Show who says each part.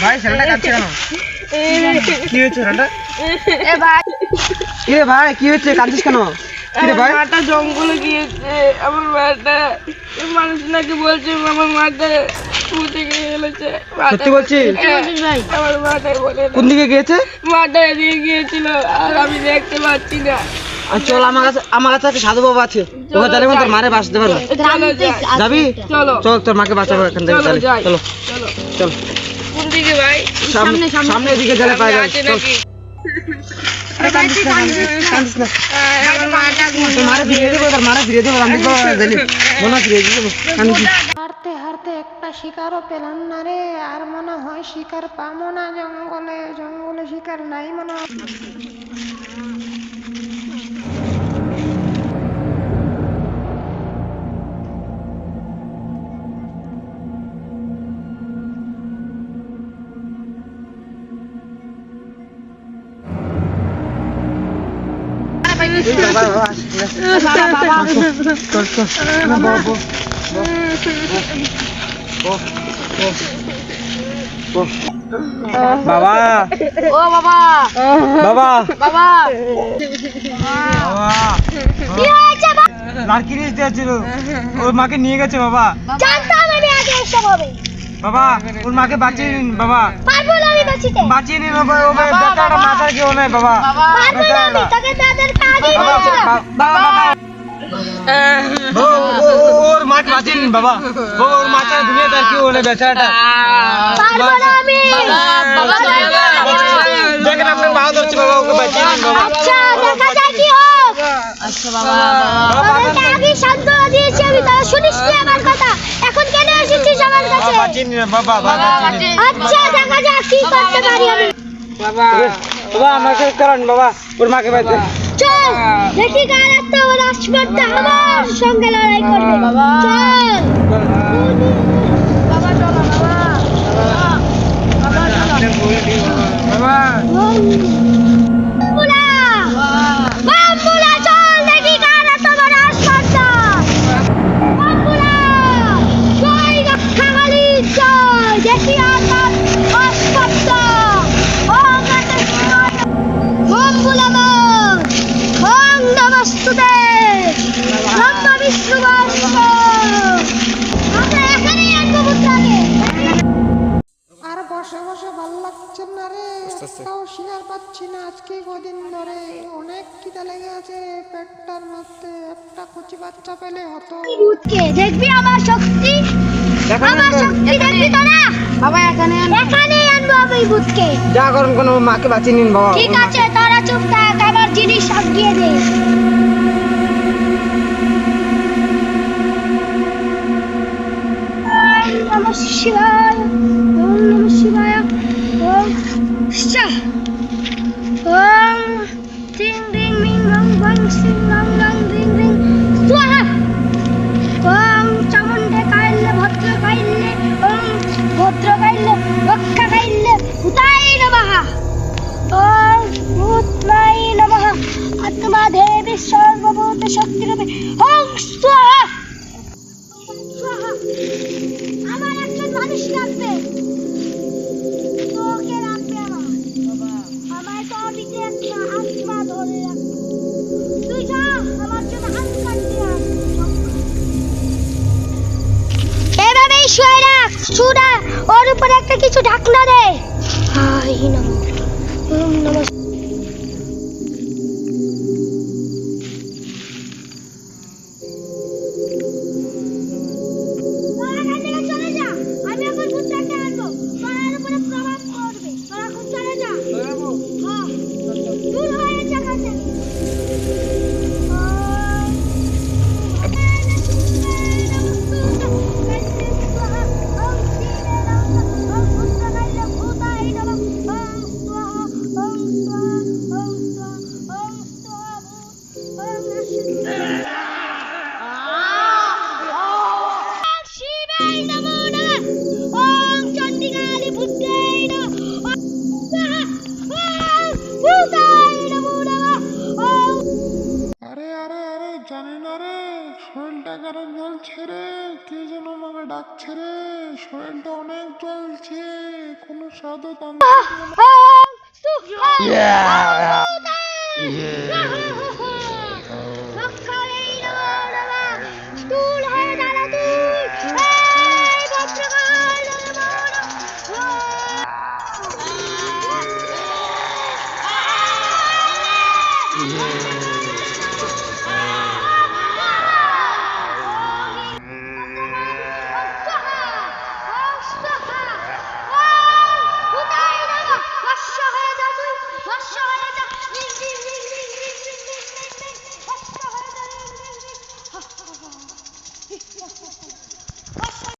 Speaker 1: ভাই ছেলেটা কাঁদছে কেন? কি হয়েছে ছেলেটা? এ ভাই কি হয়েছে, কাঁদছিস কেন? কি রে ভাই?
Speaker 2: মাটা জঙ্গলে গিয়েছে, আমার মাটা মানুষ নাকি বলছে আমার মাটা পুঁতে গিয়ে ফেলেছে।
Speaker 1: সত্যি বলছিস?
Speaker 2: ভাই আমার মাটাই বলে
Speaker 1: কোন দিকে গিয়েছে?
Speaker 2: মাটা এদিকে গিয়েছিল আর আমি দেখতে পাচ্ছি না।
Speaker 1: চল আমার কাছে একটা সাধু বাবা আছে, ওকে জানি তোর মারে বাঁচতে পারবে। যাবি?
Speaker 2: চলো
Speaker 1: চল তোর মাকে বাঁচাবো এখান থেকে।
Speaker 2: চলো যাই।
Speaker 1: চলো
Speaker 2: চলো
Speaker 1: চল।
Speaker 2: কোন দিকে ভাই?
Speaker 1: সামনে দিকে গেলে পাই যাবে।
Speaker 2: আছে নাকি?
Speaker 1: কাঁদিস না।
Speaker 2: আমার মাটা
Speaker 1: তোর মারে ফিরিয়ে দেবো, তোর মারে ফিরিয়ে দেবো। আমি জানি মনে ফিরিয়ে দেবো। কাঁদিস না।
Speaker 3: হারতে হারতে একটা শিকারও পেলাম না রে, আর মনে হয় শিকার পাবো না। জঙ্গলে জঙ্গলে শিকার নাই মনে হয়।
Speaker 1: বাবা
Speaker 2: ও বাবা
Speaker 1: বাবা
Speaker 2: বাবা
Speaker 3: কি হয়েছে বাবা?
Speaker 1: লাড়কি রেস দিয়েছিল, ওর মাকে নিয়ে গেছে বাবা।
Speaker 3: জানতাম আমি আগে এসব হবে।
Speaker 1: বাবা ওর মাকে বাঁচিয়ে নিন বাবা,
Speaker 3: পারবো না আমি বাঁচিতে।
Speaker 1: বাঁচিয়ে নিন বাবা। ও বেচারা মাথার কেউ নেই বাবা।
Speaker 3: পারবো না আমি, তোকে তাদেরকে আগেই বলেছিলাম।
Speaker 1: ওর মাকে বাঁচিয়ে নিন বাবা। ওর মা ছাড়া দুনিয়াতে আর কেউ নেই বেচারাটা।
Speaker 3: পারবো না আমি।
Speaker 1: দেখেন আপনার মা ধরছে বাবা, ওকে বাঁচিয়ে নিন বাবা।
Speaker 3: আচ্ছা দেখা যায় কি হোক। তোদেরকে আগেই সান্ত্বনা দিয়েছি আমি, তারা শুনিস নি আমার কথা। এখন কেন এসেছিস আমার কাছে?
Speaker 1: বাঁচিয়ে নিন বাবা, বাঁচিয়ে নিন।
Speaker 3: আচ্ছা দেখা যাক কি করতে পারি আমি।
Speaker 2: বাবা
Speaker 1: বাবা আমাকে করেন বাবা, ওর মাকে বাঁচিয়ে।
Speaker 3: চল দেখি কার একটা রাজপথটা আমার সঙ্গে লড়াই করবে। চল
Speaker 2: বাবা চলো বাবা
Speaker 1: বাবা
Speaker 3: বুলা বাম্বুলা, চল দেখি কার একটা রাজপথটা। বাম্বুলা জয় রক্ষাকালী, জয় দেখি আমার রাজপথটা। বাম্বুলা ওম নমস্তুতে, ব্রহ্ম বিষ্ণু মহেশ্বর। আমরা এখানেই আনবো পুত্রকে। আর বসে বসে ভালো লাগছে না রে, একটাও শিকার পাচ্ছি না আজকে কদিন ধরে। অনেক খিদে লেগে আছে পেটটার মধ্যে, একটা কচি বাচ্চা পেলে হতো। ভূতকে দেখবি আমার শক্তি, আমার শক্তি দেখবি তোরা।
Speaker 2: বাবা এখানে
Speaker 3: এখানেই আনবো আমি ভূতকে।
Speaker 1: যা করেন কোনো মাকে বাঁচিয়ে নিন বাবা।
Speaker 3: ঠিক আছে তোরা চুপ থাক, আমার জিনিস আগিয়ে দে। নমঃ শিবায়, ওম নমঃ শিবায়, ওম শা, ওম টিং রিং মিং রং ভং সিং রং রং রিং রিং স্বাহা, ওম চামুণ্ডে কাইল্লে ভদ্র কাইল্লে, ওম ভদ্র কাইল্লে রক্ষা কাইল্লে হুতাই নমঃ, ওম ভূতনাই নমঃ, আত্মা দেবী সর্বভূত শক্তিরূপে ওম স্বাহা। স্বাহা। আমার একজন মানুষ লাগবে, তোকে লাগবে আমার। আমায় তো অবিতে একটা আত্মা ধরে রাখবে। তুই যা আমার জন্য হাত কাটতে আস। এভাবেই শুয়ে রাখ, শুনা ওর উপরে একটা কিছু ঢাকনা দে। হাই নমঃ, ওম নমঃ। চলে যা, আমি এখন ভূতটাকে আনবো। তোরা এর উপরে প্রভাব করবে, তোরা এখন চলে যা। হ্যাঁ, দূর হয়ে যা এখান থেকে।
Speaker 4: আরে আরে আরে জানি না রে, শরীরটা খারাপ জ্বলছে রে, কে যেন আমাকে ডাকছে রে, শরীরটা অনেক জ্বলছে, কোনো সাধু তান্ত্রিক মনে
Speaker 3: ওম সুহায়